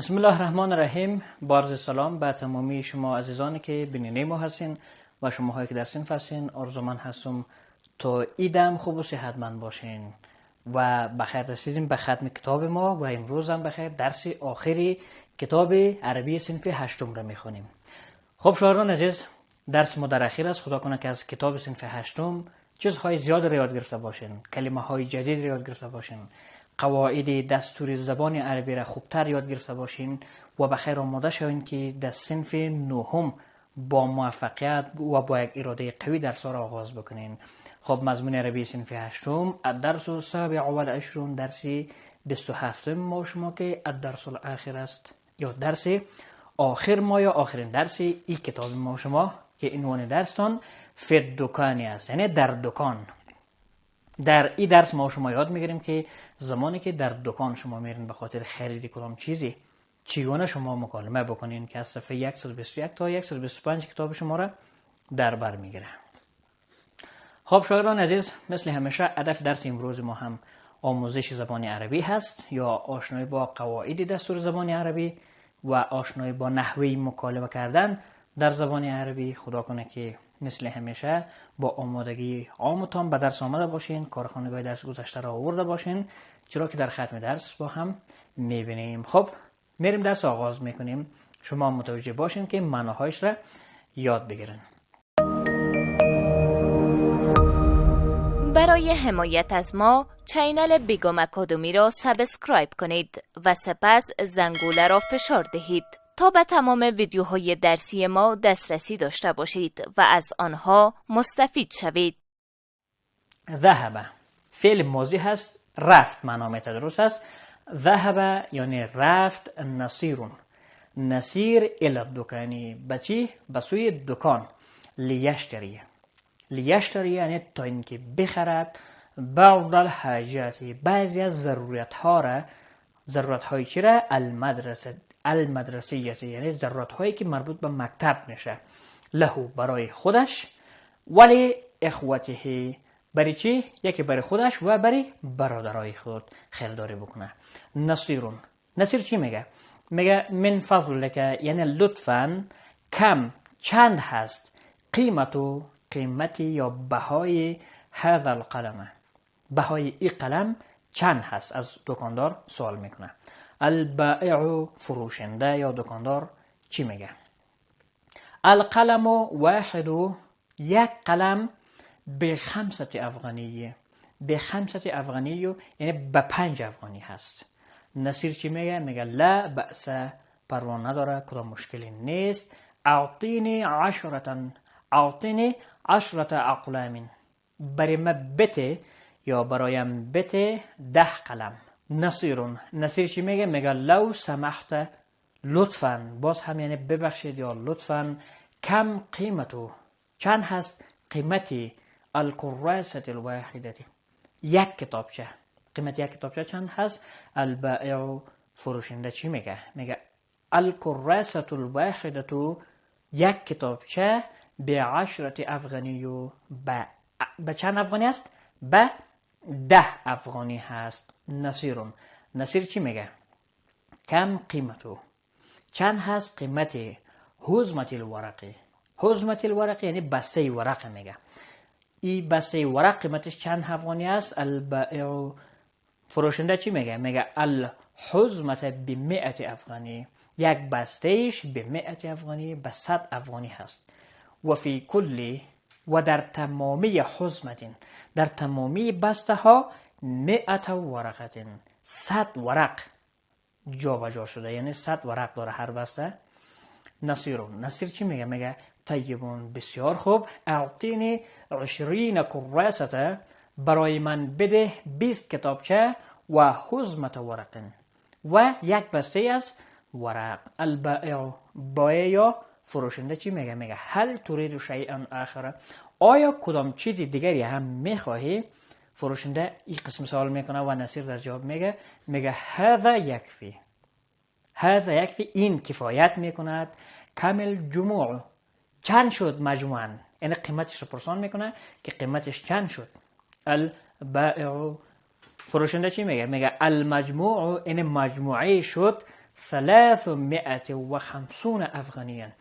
بسم الله الرحمن الرحیم. بارز سلام به تمامی شما عزیزانی که بیننده ما هستین و شما هایی که در صنف هستین. آرزومند هستم تا ایدم خوب و صحتمند باشین و بخیر رسیدیم به ختم کتاب ما و امروز هم بخیر درس آخری کتاب عربی صنف هشتم را میخونیم. خب شاگردان عزیز، درس ما در اخیر است. خدا کنه که از کتاب صنف هشتم چیزهای زیاد را یاد گرفته باشین، کلمه های جدید را یاد گرفته باشین، قواعد دستور زبان عربی را خوبتر یاد گرفته باشین و بخیر آماده شوین که در صنف نهم با موفقیت و با یک اراده قوی درس را آغاز بکنین. خب مضمون عربی صنف هشتم الدرس السابع والعشرون، درس 27 ما شما که الدرس الاخر است یا درس آخر ما یا آخرین درس این کتاب ما شما که عنوان درستان فی الدکانی است، یعنی در دکان. در این درس ما شما یاد میگیریم که زمانی که در دکان شما میرین به خاطر خرید کدام چیزی چگونه شما مکالمه بکنین که از صفحه 121 تا 125 کتاب شما را در بر میگیره. خب شاگردان عزیز، مثل همیشه هدف درس امروز ما هم آموزش زبان عربی هست یا آشنایی با قواعد دستور زبان عربی و آشنایی با نحوه مکالمه کردن در زبان عربی. خدا کنه که مثل همیشه با آمادگی عامتان به درس آمده باشین، کارخانگاه درس گذشته را آورده باشین، چرا که در ختم درس با هم میبینیم. خب میریم درس آغاز میکنیم. شما متوجه باشین که معناهایش را یاد بگیرین. برای حمایت از ما چینل بیگم اکادمی را سابسکرایب کنید و سپس زنگوله را فشار دهید تا به تمام ویدیوهای درسی ما دسترسی داشته باشید و از آنها مستفید شوید. ذهب فعل ماضی هست، رفت معنا میده، درست است. ذهب یعنی رفت نصیرون، نصیر الی الدکانی، بچی بسوی دکان. لیشتری یعنی تا اینکه بخرد بعض الحاجات، بعضی از ضرورت ها را. ضرورت های چی را؟ المدرسیت یعنی ضرورت هایی که مربوط به مکتب میشه. لهو برای خودش، ولی اخوته برای چی؟ یکی برای خودش و برای برادرای خود خریداری بکنه. نصیر چی میگه؟ میگه من فضلک یعنی لطفاً کم چند هست قیمتی یا بهای هذا القلم، بهای این قلم چند هست؟ از دکاندار سوال میکنه. البائع فروشنده یا دکاندار چی میگه؟ القلم واحد، یک قلم ب5 افغانیه. ب5 افغانیه یعنی به 5 افغانی هست. نصیر چی میگه؟ میگه لا بأس، پروا نداره، کدام مشکلی نیست. اعطینی 10 اقلام، برای ما بته یا برایم بته 10 قلم. نصیر چی میگه؟ میگه لو سمحت، لطفاً، باز هم یعنی ببخشید یا لطفاً. کم قیمتو، چند هست قیمتی الکراسه الواحده، یک کتابچه. قیمت یک کتابچه چند هست؟ البائع فروشنده چی میگه؟ میگه الکراسه الواحده، یک کتابچه ب10 افغانی، به چند افغانی است؟ به 10 افغانی هست. نصیر چی میگه؟ کم قیمتو، چند هست قیمت حزمت الورقی یعنی بسته ورق. میگه این بسته ورق قیمتش چند افغانی است؟ البائع فروشنده چی میگه؟ میگه الحزمت ب100 افغانی، یک بستهش ب100 افغانی، به 100 افغانی هست. و فی کلی، و در تمامی حزمت، در تمامی بسته ها 100 ورقه، 100 ورق جا به جا شده، یعنی 100 ورق داره هر بسته. نصیر چی میگه؟ میگه طیبون، بسیار خوب. اعطینی 20 کراسه، برای من بده 20 کتابچه و حزمت ورق، و یک بسته از ورق. البائع، بایع یا فروشنده چی میگه؟ میگه هل تريد شیئا آخر، آیا کدام چیز دیگری هم میخواهی؟ فروشنده این قسم سوال میکنه و نصیر در جواب میگه هذا یکفی، این کفایت میکند. کامل جموع، چند شد مجموعاً، یعنی قیمتش رو پرسان میکنه که قیمتش چند شد. البائع فروشنده چی میگه؟ میگه المجموع، این مجموعه شد 350 افغانیان.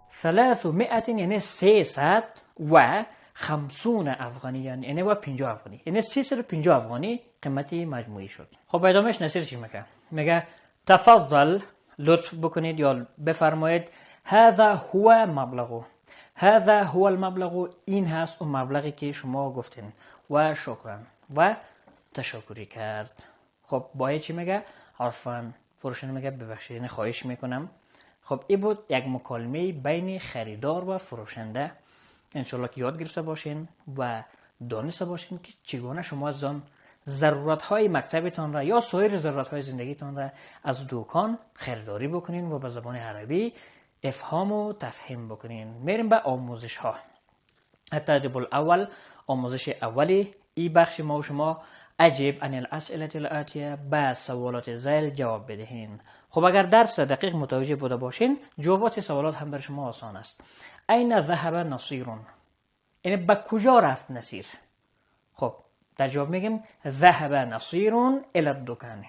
300 یعنی 350 افغانیان یعنی و 50 افغانی، یعنی 350 افغانی قیمتی مجموعی شد. خب ادامهش نصیر چی میگه؟ تفضل، لطف بکنید یا بفرمایید، هذا هو مبلغ، هذا هو المبلغ، این هست اون مبلغی که شما گفتین، و شکرا، و تشکری کرد. خب باید چی میگه؟ عفوا، فروشنده میگه ببخشید، یعنی خواهش میکنم. خب این بود یک مکالمه بین خریدار و فروشنده. انشالله که یاد گرفته باشین و دانسته باشین که چگونه شما از آن ضرورت‌های مکتبتان را یا سایر ضرورت‌های زندگیتان را از دکان خریداری بکنین و به زبان عربی افهام و تفهیم بکنین. میریم به آموزش ها. التدريب الاول، آموزش اولی، ای بخش ما و شما اجب عن الاسئله الاتیه، به سوالات ذیل جواب بدهین. خب اگر درس دقیق متوجه بوده باشین جوابات سوالات هم بر شما آسان است. این ذهب نصیر، یعنی به کجا رفت نصیر؟ خب در جواب میگیم ذهب نصیر الی الدکان،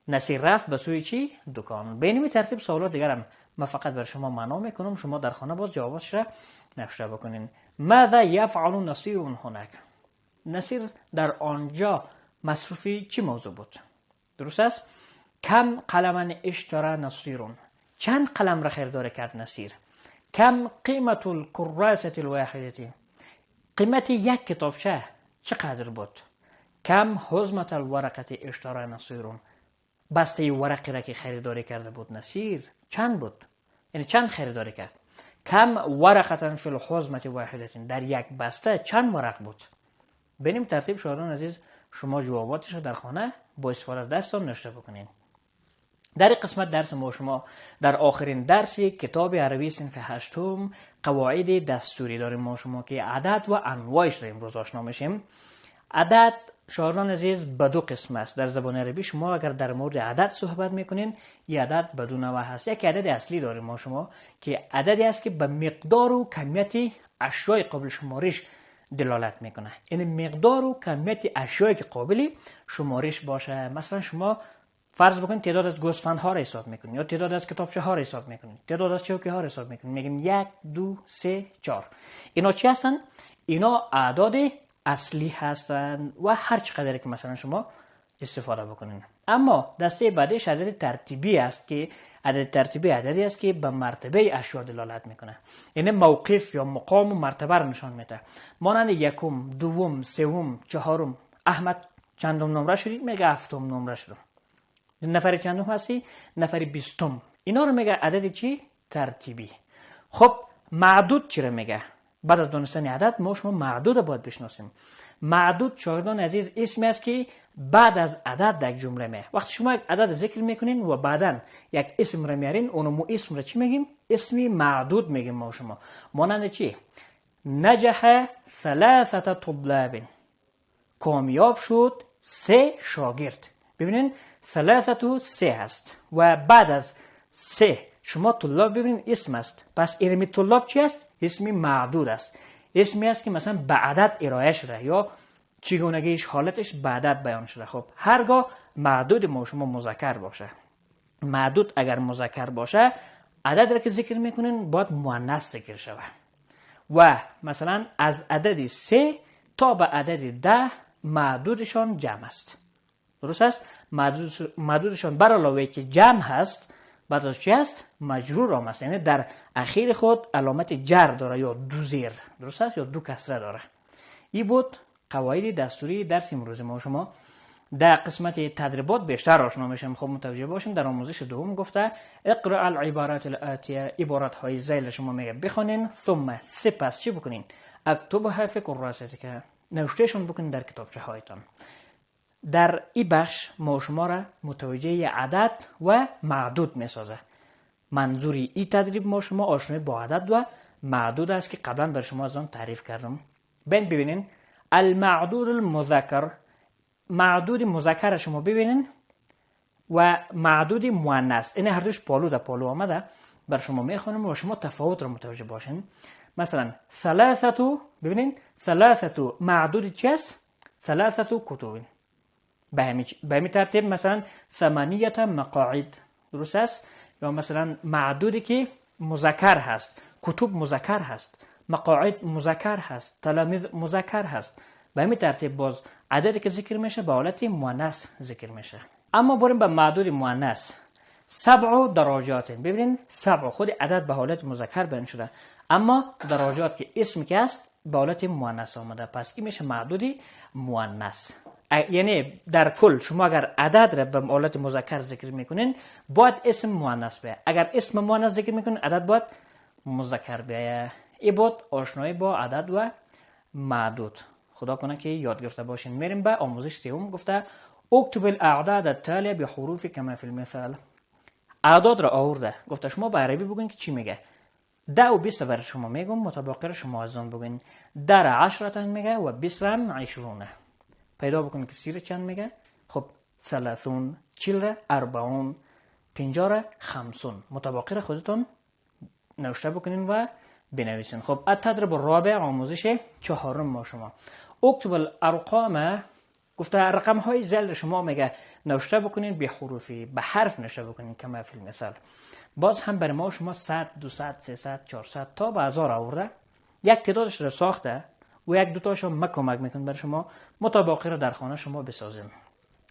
نصیر رفت به سوی چی؟ دکان. به این ترتیب سوالات دیگر هم من فقط بر شما معنا میکنم، شما در خانه باز جواباتش را نوشته بکنین. ماذا یفعل نصیر هناک؟ نصیر در آنجا مصروفی چی موضوع بود؟ درست است؟ کم قلما اشترى نصیر، چند قلم را خریداری کرد نصیر؟ کم قیمت الکراسه الواحده، قیمت یک کتابچه چقدر بود؟ کم حزمه الورقه اشترى نصیر، بسته ورقی را که خریداری کرده بود نصیر چند بود؟ یعنی چند خریداری کرد؟ کم ورقه فی الحزمه واحده، در یک بسته چند ورق بود؟ به این ترتیب شاگردان عزیز شما جواباتش رو در خانه با استفاده از درستان نوشته بکنین. در قسمت درس ما شما در آخرین درس کتاب عربی صنف 8 قواعد دستوری داریم ما شما که عدد و انواعش رو امروز آشنا میشیم. عدد شاگردان عزیز به دو قسم است. در زبان عربی شما اگر در مورد عدد صحبت میکنین یه عدد به دو نوع هست. یک عدد اصلی داریم ما شما که عددی است که به مقدار و کمیت اشیاء قابل شمارش دلالت میکنه، یعنی مقدار و کمیت اشیایی که قابل شمارش باشه. مثلا شما فرض بکنید تعداد از گوسفند ها را حساب میکنید یا تعداد از کتابچه ها را حساب میکنید، تعداد از چوکی ها را حساب میکنید، میگیم 1 2 3 4. اینا چی هستن؟ اینا اعداد اصلی هستن و هر چقدر که مثلا شما استفاده بکنین. اما دسته بعدیش عدد ترتیبی است که عدد ترتیبی عددی است که به مرتبه اشیاء دلالت میکنه، یعنی موقف یا مقام و مرتبه رو نشان میده. مانند یکم، دوم، سوم، چهارم. احمد چندم نمره شدی؟ میگه هفتم نمره شدم. نفر چندم هستی؟ نفر 20. اینا رو میگه عدد چی؟ ترتیبی. خب معدود چی رو میگه؟ بعد از دانستن عدد ما شما معدود باید بشناسیم. معدود شاگردان عزیز اسمی است که بعد از عدد در یک جمله می. وقتی شما یک عدد ذکر میکنین و بعداً یک اسم را میارین، اونو اسم را چی میگیم؟ اسمی معدود میگیم ما شما. مانند چی؟ نجح 3 طلاب، کامیاب شد 3 شاگرد. ببینین 3 هست و بعد از 3 شما طلاب ببینین اسم است. پس این طلاب چی است؟ اسمی معدود است. اسمی است که مثلا به عدد ارائه شده یا چگونگیش حالتش به عدد بیان شده. خب هرگاه معدود ما شما مذکر باشه، معدود اگر مذکر باشه عدد را که ذکر میکنین باید مؤنث ذکر شود و مثلا از عدد 3 تا به عدد 10 معدودشان جمع است. درست است؟ معدودشان بر علاوه که جمع هست بعد از چی است؟ مجرور هم است، یعنی در اخیر خود علامت جر داره یا دو زیر، درست است؟ یا دو کسره داره. این بود قواعد دستوری درس امروز ما شما. در قسمت تدریبات بیشتر آشنا میشیم. خب متوجه باشیم در آموزش دوم گفته اقرأ العبارات الاتیه، عبارات های ذیل شما میگه بخونین، ثم سپس چی بکنین؟ اکتبها فی کراساتک، نوشتهشون بکنین در کتابچه هایتان. در این بخش ما شما را متوجه عدد و معدود میسازه. منظوری این تدریب ما شما آشنایی با عدد و معدود است که قبلا بر شما از آن تعریف کردم. ببینین المعدود المذکر، معدود مذکر شما ببینین و معدود مؤنث، این هر دوش پالو در پالو آمده بر شما میخوانم و شما تفاوت را متوجه باشین. مثلا 3، ببینین 3 معدود چی است؟ 3 کتب. به همین ترتیب مثلا 8 مقاعد درست است، یا مثلا معدودی که مذکر هست، کتب مذکر هست، مقاعد مذکر هست، تلاميذ مذکر هست. به همین ترتیب باز عددی که ذکر میشه به حالت مؤنث ذکر میشه. اما بریم به معدود مؤنث. 7 درجات. ببینید 7 خود عدد به حالت مذکر بیان شده، اما درجات که اسمی که است به حالت مؤنث آمده، پس این میشه معدود مؤنث. یعنی در کل شما اگر عدد را به حالت مذکر ذکر میکنین باید اسم مؤنث بیاید، اگر اسم مؤنث ذکر میکنین عدد باید مذکر بیاید. این بود آشنایی با عدد و معدود. خدا کنه که یاد گرفته باشین. میریم به آموزش سوم. گفته اکتب الاعداد التاليه بحروف كما في المثال. اعداد را آورده، گفته شما به عربی بگوین که چی میگه. 10 و 20 بر شما میگم، متباقی شما از اون بگوین. 10 میگه و 20 20. پیدا بکنید که 30 چند میگه. خب 30 40 40 50 50. متباقی خودتون نوشته بکنین و بنویسین. خب التدريب الرابع، آموزش چهارم ما شما. اکتب الارقام. گفته رقم های ذیل شما میگه نوشته بکنین به حروفی، به حرف نوشته بکنین کما فی المثال. باز هم برای ما شما 100 200 300 400 تا به 1000 آورده. یک تعدادش رو ساخته و یک دو تاشو کمک میکنه برای شما متباقی رو در خانه شما بسازین.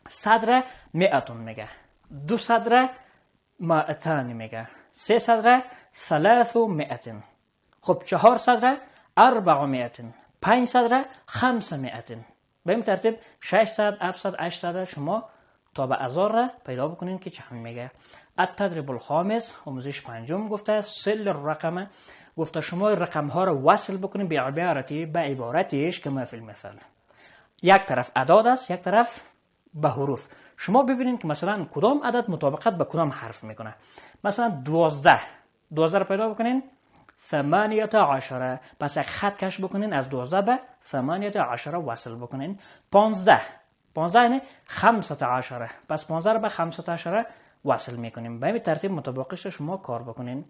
100 100 میگه، 200 200 میگه، 300 300. خب 400 400، 500 500. به این ترتیب 600 700 800 شما تا به 1000 پیدا بکنین که چند میگه. التدريب الخامس، آموزش پنجم. گفته سل الرقم. گفته شما رقم ها رو وصل بکنین به عبارتش کما فی المثال. یک طرف اعداد است، یک طرف به حروف. شما ببینید که مثلا کدام عدد مطابقت به کدام حرف میکنه. مثلا 12 رو پیدا بکنین 18. پس یک خط کش بکنین از 12 به 18 وصل بکنین. 15 یعنی 15. پس 15 رو به 15 وصل میکنیم. به این ترتیب مطابقش شما کار بکنین.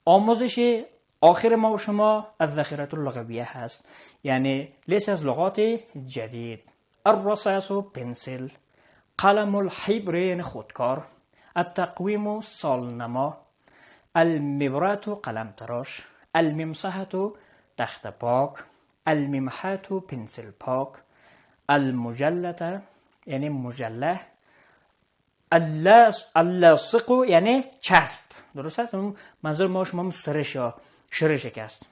آموزش آخر ما و شما الذخیره اللغویه هست، یعنی لیست از لغات جدید. الرصاص پنسل، قلم الحبر یعنی خودکار، التقویم سالنما، المبرات قلم تراش، الممسحة تخت پاک، الممحة پنسل پاک، المجلة یعنی مجله، اللاصق یعنی چسب. درست است؟ منظور ما شما سرش یا شرش است.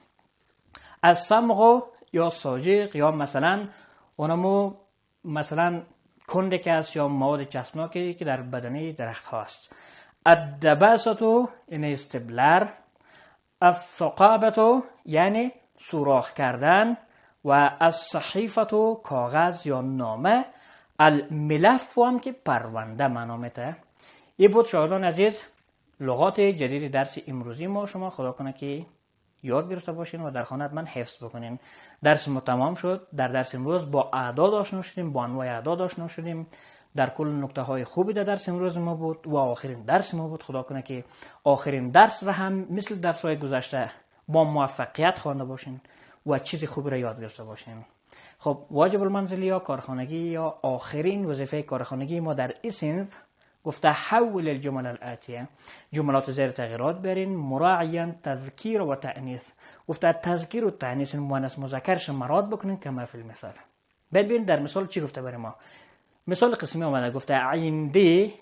الصمغ یا ساجق، یا مثلا اونمو مثلا کنده که است یا مواد چسبناکی که در بدنه درخت هاست. الدباسة یعنی استبلر، الثقابة یعنی سوراخ کردن، و الصحیفة کاغذ یا نامه، الملف هم که پرونده معنا میده. این بود شاگردان عزیز لغات جدید درس امروزی ما. شما خدا کنه که یاد گرفته باشین و در خانه من حفظ بکنین. درس ما تمام شد. در درس امروز با اعداد آشنا شدیم، با انواع اعداد آشنا شدیم. در کل نکته های خوبی در درس امروز ما بود و آخرین درس ما بود. خدا کنه که آخرین درس را هم مثل درس های گذشته با موفقیت خوانده باشین و چیز خوبی را یاد گرفته باشین. خب واجب المنزلی یا کارخانگی یا آخرین وظیفه کارخانگی ما در این صنف گفته حول الجمل الاتیه، جملات زیر تغییرات برین مراعیا تذکیر و تأنیث. گفته تذکیر و تأنیث مؤنث مذکرش مراد بکنین کما فی المثال. ببین در مثال چی گفته برای ما. مثال قسمی آمده گفته عندي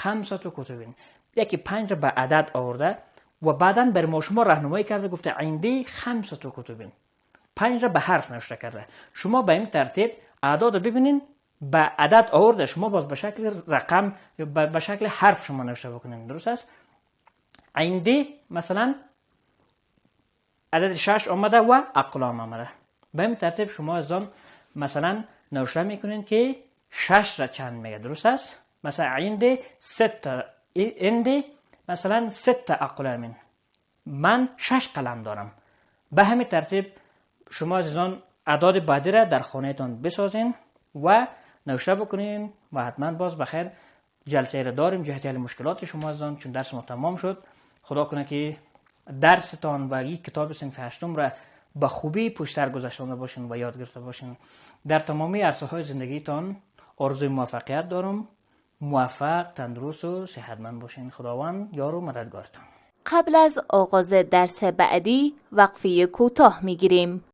5 کتب، یکی 5 به عدد آورده و بعداً بر ما شما راهنمایی کرده گفته عندي 5 کتب، 5 به حرف نوشته کرده. شما به این ترتیب اعداد ببینین به عدد آورده، شما باز به شکل رقم یا به شکل حرف شما نوشته بکنین. درست است؟ عندي مثلا عدد 6 آمده و اقلام آمده. به این ترتیب شما از آن مثلا نوشته میکنین که 6 را چند میگه. درست است؟ مثلا عندي 6، عندي مثلا 6 اقلام، من 6 قلم دارم. به همین ترتیب شما عزیزان اعداد بعدی را در خانه تان بسازین و نوشته بکنین و حتما باز بخیر جلسه را داریم جهت حل مشکلات شما عزیزان، چون درس ما تمام شد. خدا کنه که درستان و یک کتاب صنف هشتم را به خوبی پشت سر گذاشته باشین و یاد گرفته باشین. در تمامی عرصه های زندگیتان آرزوی موفقیت دارم. موفق، تندرست و صحتمند باشین. خداوند یار و مددگارتان. قبل از آغاز درس بعدی وقفه کوتاه میگیریم.